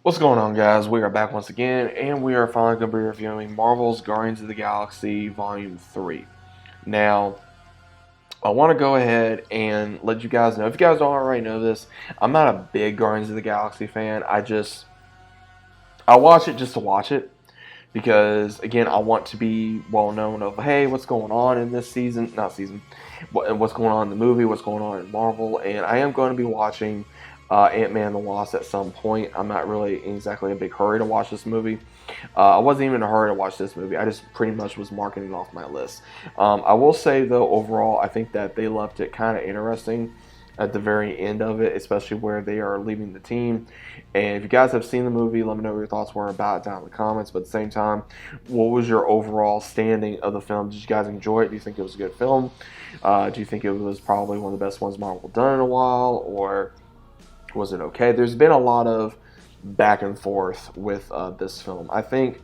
What's going on, guys? We are back once again, and we are finally going to be reviewing Marvel's Guardians of the Galaxy Volume 3. Now, I want to go ahead and let you guys know, if you guys don't already know this, I'm not a big Guardians of the Galaxy fan. I watch it just to watch it, because, again, I want to be well known of, hey, what's going on in this season, what's going on in the movie, what's going on in Marvel, and I am going to be watching Ant-Man and the Wasp at some point. I'm not really exactly in a big hurry to watch this movie. I wasn't even in a hurry to watch this movie. I just pretty much was marking it off my list. I will say, though, overall, I think that they left it kind of interesting at the very end of it, especially where they are leaving the team. And if you guys have seen the movie, let me know what your thoughts were about it down in the comments. But at the same time, what was your overall standing of the film? Did you guys enjoy it? Do you think it was a good film? Do you think it was probably one of the best ones Marvel done in a while? Or was it okay? There's been a lot of back and forth with this film. I think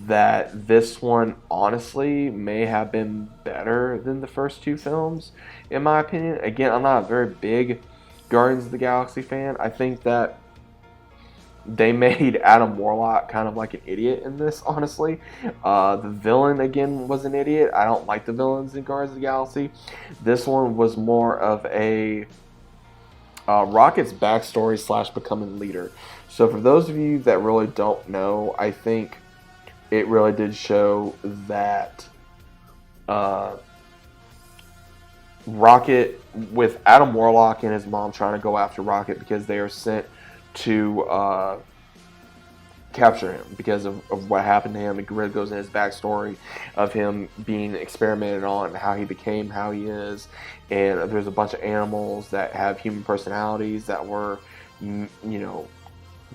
that this one honestly may have been better than the first two films, in my opinion. Again, I'm not a very big Guardians of the Galaxy fan. I think that they made Adam Warlock kind of like an idiot in this, honestly. The villain, again, was an idiot. I don't like the villains in Guardians of the Galaxy. This one was more of a Rocket's backstory / becoming leader. So for those of you that really don't know, I think it really did show that Rocket, with Adam Warlock and his mom trying to go after Rocket because they are sent to capture him because of what happened to him. It really goes in his backstory of him being experimented on and how he became how he is. And there's a bunch of animals that have human personalities that were,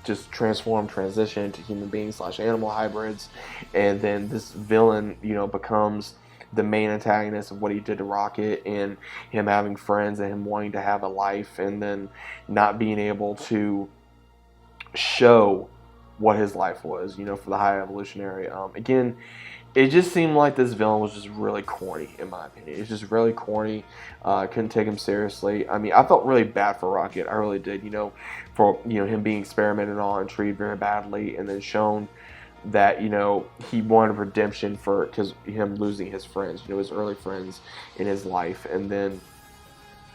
just transitioned to human beings / animal hybrids. And then this villain, becomes the main antagonist of what he did to Rocket, and him having friends and him wanting to have a life and then not being able to show what his life was, for the High Evolutionary. Again, it just seemed like this villain was just really corny, in my opinion. It's just really corny. Couldn't take him seriously. I mean, I felt really bad for Rocket. I really did, for him being experimented on and treated very badly, and then shown that he wanted redemption because him losing his friends, his early friends in his life, and then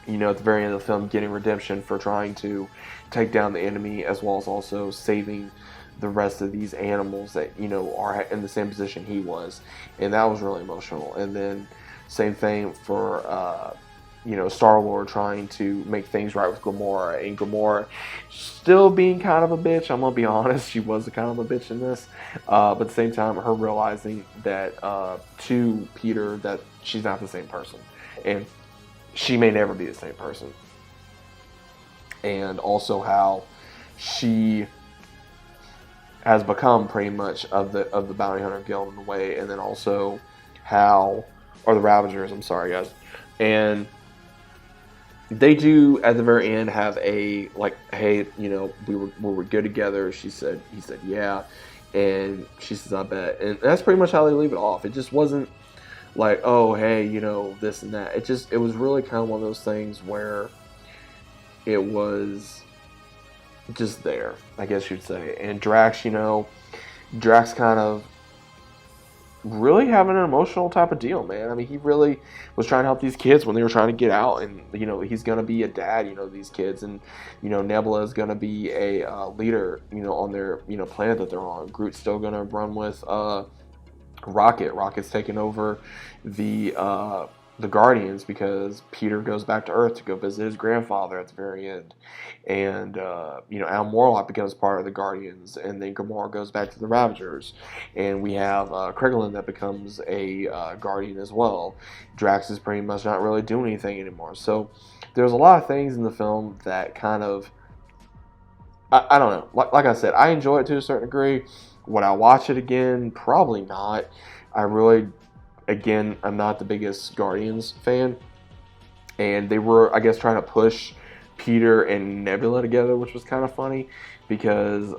at the very end of the film, getting redemption for trying to take down the enemy, as well as also saving the rest of these animals that are in the same position he was. And that was really emotional. And then same thing for Star-Lord trying to make things right with Gamora, and Gamora still being kind of a bitch. I'm gonna be honest, she was a kind of a bitch in this, but at the same time, her realizing that to Peter that she's not the same person, and she may never be the same person. And also how she has become pretty much of the Bounty Hunter Guild in a way, and then also or the Ravagers, I'm sorry guys, and they do at the very end have a hey, we were good together. He said yeah, and she says I bet, and that's pretty much how they leave it off. It just wasn't like, oh hey, this and that. It was really kind of one of those things where it was just there, I guess you'd say. And Drax, Drax kind of really having an emotional type of deal, man. I mean, he really was trying to help these kids when they were trying to get out, and he's gonna be a dad, these kids, and Nebula is gonna be a leader, on their planet that they're on. Groot's still gonna run with Rocket. Rocket's taking over the Guardians because Peter goes back to Earth to go visit his grandfather at the very end, and Adam Warlock becomes part of the Guardians, and then Gamora goes back to the Ravagers, and we have Krillin that becomes a Guardian as well. Drax is pretty much not really doing anything anymore. So there's a lot of things in the film that kind of I don't know. Like I said, I enjoy it to a certain degree. Would I watch it again? Probably not. I really, again, I'm not the biggest Guardians fan. And they were, I guess, trying to push Peter and Nebula together, which was kind of funny because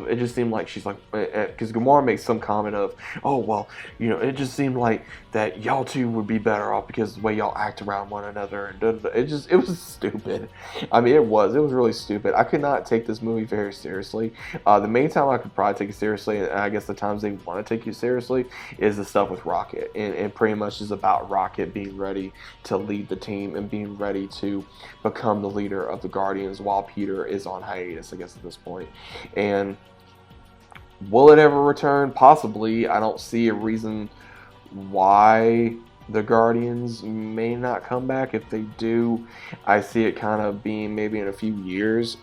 it just seemed like she's like, because Gamora makes some comment of, oh, well, it just seemed like that y'all two would be better off because of the way y'all act around one another. And it was stupid. I mean, it was really stupid. I could not take this movie very seriously. The main time I could probably take it seriously, and I guess the times they want to take you seriously, is the stuff with Rocket. And pretty much is about Rocket being ready to lead the team and being ready to become the leader of the Guardians while Peter is on hiatus, I guess, at this point. And will it ever return? Possibly. I don't see a reason why the Guardians may not come back. If they do, I see it kind of being maybe in a few years,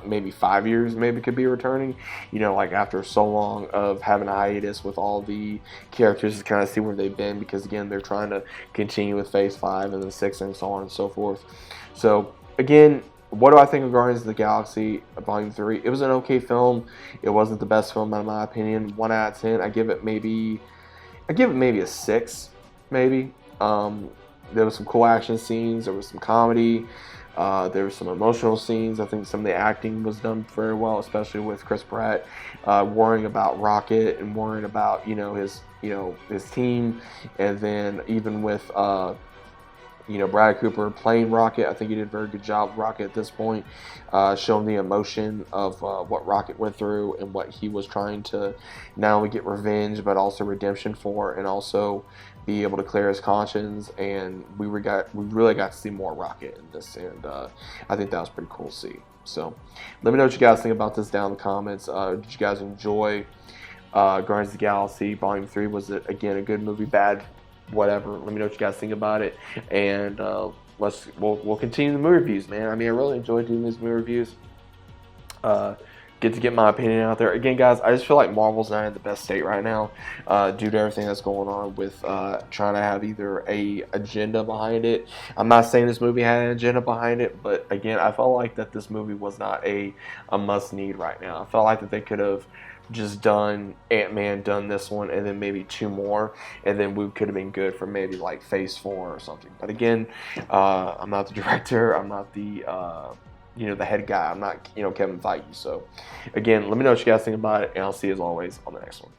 maybe 5 years, maybe could be returning. Like after so long of having a hiatus with all the characters to kind of see where they've been, because again, they're trying to continue with Phase 5 and then 6 and so on and so forth. So again, what do I think of Guardians of the Galaxy Volume 3? It was an okay film. It wasn't the best film in my opinion. 1 out of 10. I give it maybe a 6, maybe. There was some cool action scenes. There was some comedy. There were some emotional scenes. I think some of the acting was done very well, especially with Chris Pratt worrying about Rocket and worrying about his team, and then even with Brad Cooper playing Rocket. I think he did a very good job with Rocket at this point, showing the emotion of what Rocket went through and what he was trying to not only get revenge but also redemption for, and also be able to clear his conscience. And we really got to see more Rocket in this, and I think that was pretty cool to see. So let me know what you guys think about this down in the comments. Did you guys enjoy Guardians of the Galaxy Volume 3? Was it, again, a good movie, bad, whatever? Let me know what you guys think about it, and we'll continue the movie reviews, man. I mean, I really enjoy doing these movie reviews. Get to get my opinion out there. Again, guys, I just feel like Marvel's not in the best state right now due to everything that's going on with trying to have either a agenda behind it. I'm not saying this movie had an agenda behind it, but again, I felt like that this movie was not a must-need right now. I felt like that they could have just done Ant-Man, done this one, and then maybe 2 more, and then we could have been good for maybe like Phase 4 or something. But again, I'm not the director. I'm not the the head guy. I'm not Kevin Feige. So again, let me know what you guys think about it, and I'll see you as always on the next one.